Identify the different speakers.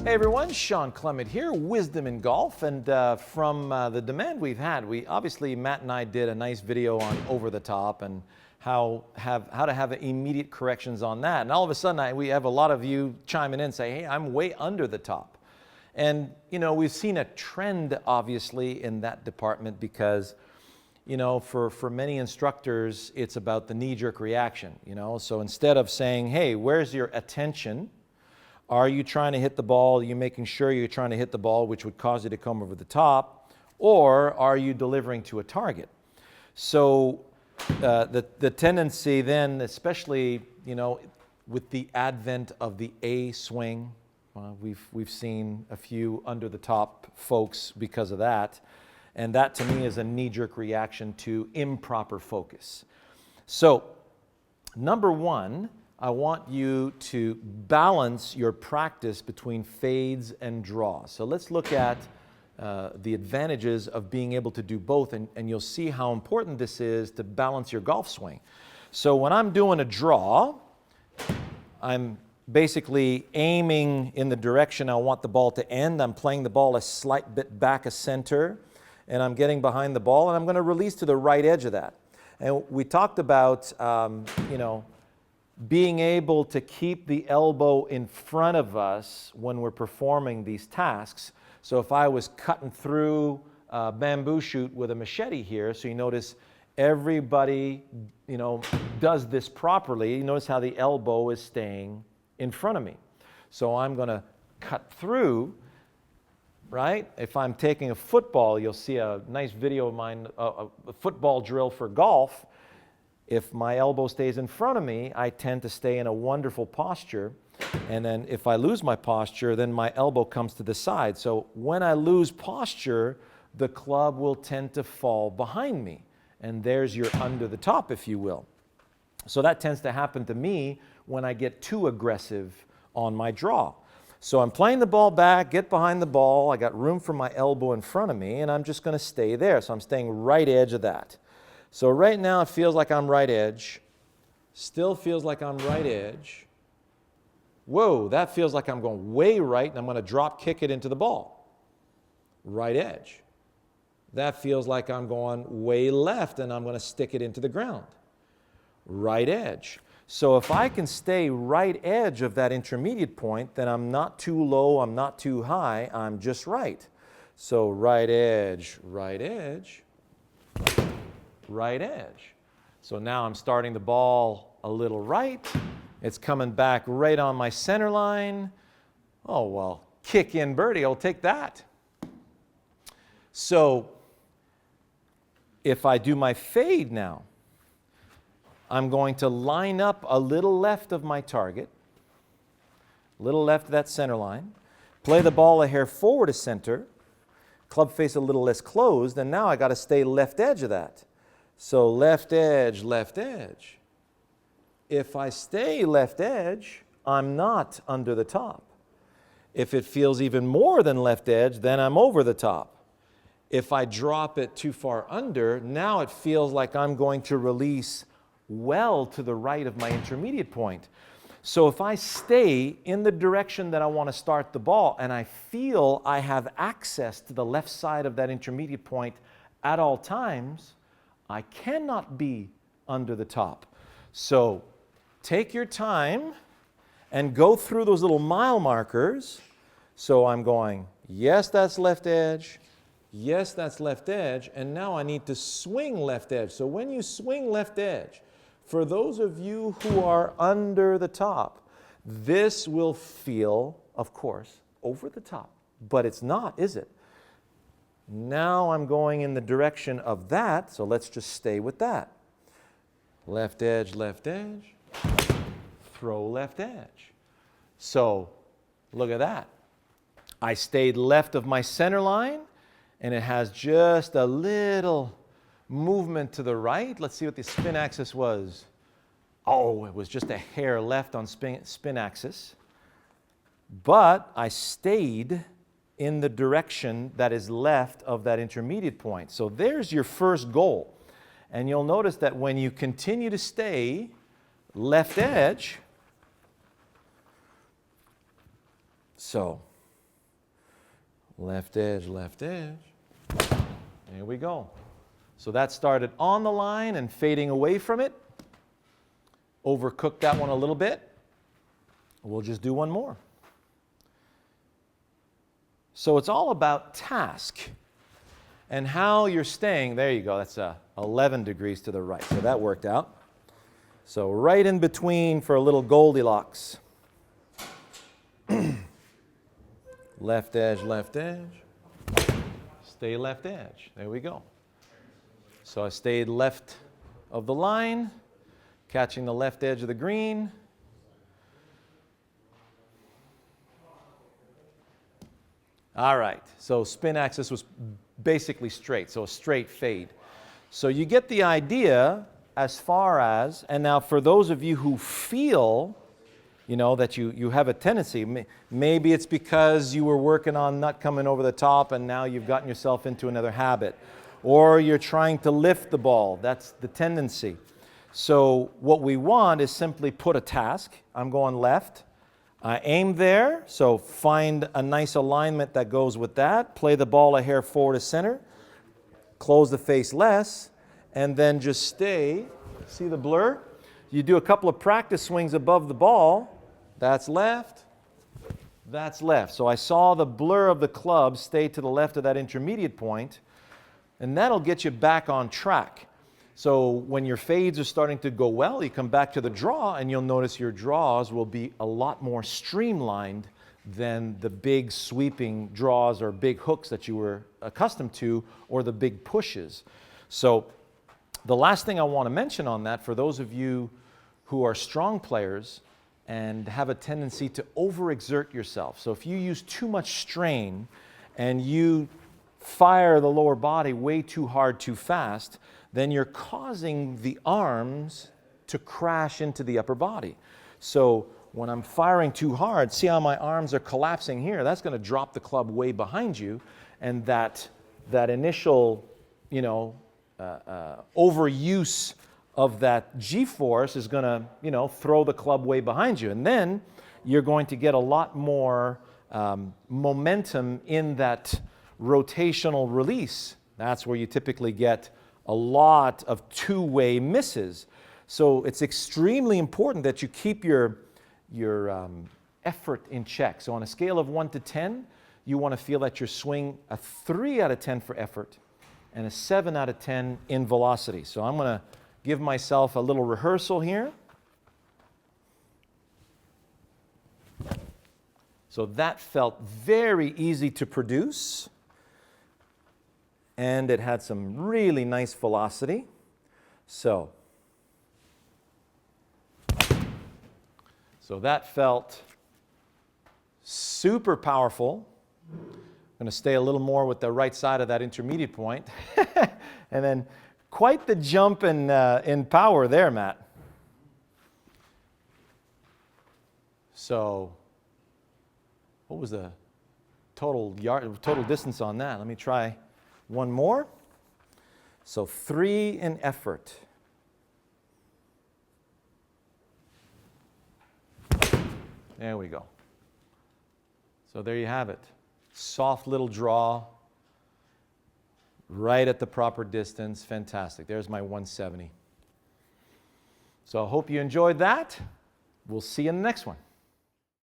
Speaker 1: Hey everyone, Shawn Clement here, Wisdom in Golf, and from the demand we've had, Matt and I did a nice video on over the top and how to have immediate corrections on that. And all of a sudden we have a lot of you chiming in say, hey, I'm way under the top. And you know, we've seen a trend obviously in that department because you know, for many instructors, it's about the knee-jerk reaction, you know. So instead of saying, hey, where's your attention? Are you trying to hit the ball? Are you making sure you're trying to hit the ball, which would cause you to come over the top? Or are you delivering to a target? So the tendency then, especially, you know, with the advent of the A swing, we've seen a few under the top folks because of that. And that to me is a knee-jerk reaction to improper focus. So number one, I want you to balance your practice between fades and draws. So let's look at the advantages of being able to do both, and you'll see how important this is to balance your golf swing. So when I'm doing a draw, I'm basically aiming in the direction I want the ball to end. I'm playing the ball a slight bit back of center, and I'm getting behind the ball, and I'm going to release to the right edge of that. And we talked about, you know, being able to keep the elbow in front of us when we're performing these tasks. So if I was cutting through a bamboo shoot with a machete here, so you notice everybody, you know, does this properly. You notice how the elbow is staying in front of me. So I'm going to cut through, right? If I'm taking a football, you'll see a nice video of mine, a football drill for golf. If my elbow stays in front of me, I tend to stay in a wonderful posture. And then if I lose my posture, then my elbow comes to the side. So when I lose posture, the club will tend to fall behind me. And there's your under the top, if you will. So that tends to happen to me when I get too aggressive on my draw. So I'm playing the ball back, get behind the ball. I got room for my elbow in front of me, and I'm just going to stay there. So I'm staying right edge of that. So right now it feels like I'm right edge. Still feels like I'm right edge. Whoa, that feels like I'm going way right, and I'm going to drop kick it into the ball. Right edge. That feels like I'm going way left, and I'm going to stick it into the ground. Right edge. So if I can stay right edge of that intermediate point, then I'm not too low, I'm not too high, I'm just right. So right edge, right edge. Right edge. So now I'm starting the ball a little right. It's coming back right on my center line. Oh, well, kick in birdie, I'll take that. So if I do my fade now, I'm going to line up a little left of my target, a little left of that center line, play the ball a hair forward to center, club face a little less closed, and now I got to stay left edge of that. So left edge, left edge. If I stay left edge, I'm not under the top. If it feels even more than left edge, then I'm over the top. If I drop it too far under, now it feels like I'm going to release well to the right of my intermediate point. So if I stay in the direction that I want to start the ball and I feel I have access to the left side of that intermediate point at all times, I cannot be under the top. So take your time and go through those little mile markers. So I'm going, yes, that's left edge. Yes, that's left edge. And now I need to swing left edge. So when you swing left edge, for those of you who are under the top, this will feel, of course, over the top. But it's not, is it? Now I'm going in the direction of that, so let's just stay with that. Left edge, throw left edge. So look at that. I stayed left of my center line, and it has just a little movement to the right. Let's see what the spin axis was. Oh, it was just a hair left on spin axis. But I stayed in the direction that is left of that intermediate point. So there's your first goal. And you'll notice that when you continue to stay left edge, so left edge, left edge. There we go. So that started on the line and fading away from it. Overcooked that one a little bit. We'll just do one more. So it's all about task and how you're staying. There you go. That's 11 degrees to the right. So that worked out. So right in between for a little Goldilocks. Left edge, left edge. Stay left edge. There we go. So I stayed left of the line, catching the left edge of the green. All right, so spin axis was basically straight, so a straight fade. So you get the idea as far as, and now for those of you who feel, you know, that you have a tendency, maybe it's because you were working on not coming over the top and now you've gotten yourself into another habit. Or you're trying to lift the ball, that's the tendency. So what we want is simply put a task. I'm going left. Aim there, so find a nice alignment that goes with that. Play the ball a hair forward to center. Close the face less, and then just stay. See the blur? You do a couple of practice swings above the ball. That's left. That's left. So I saw the blur of the club stay to the left of that intermediate point, and that'll get you back on track. So when your fades are starting to go well, you come back to the draw and you'll notice your draws will be a lot more streamlined than the big sweeping draws or big hooks that you were accustomed to, or the big pushes. So the last thing I want to mention on that, for those of you who are strong players and have a tendency to overexert yourself. So if you use too much strain and you fire the lower body way too hard, too fast, then you're causing the arms to crash into the upper body. So when I'm firing too hard, see how my arms are collapsing here? That's going to drop the club way behind you, and that initial, overuse of that G-force is going to, throw the club way behind you. And then you're going to get a lot more momentum in that rotational release. That's where you typically get a lot of two-way misses. So it's extremely important that you keep your effort in check. So on a scale of 1 to 10, you want to feel that your swing a 3 out of 10 for effort and a 7 out of 10 in velocity. So I'm going to give myself a little rehearsal here. So that felt very easy to produce, and it had some really nice velocity. So that felt super powerful. I'm going to stay a little more with the right side of that intermediate point. And then quite the jump in power there, Matt. So what was the total distance on that? Let me try one more. So 3 in effort. There we go. So there you have it. Soft little draw, right at the proper distance. Fantastic. There's my 170. So I hope you enjoyed that. We'll see you in the next one.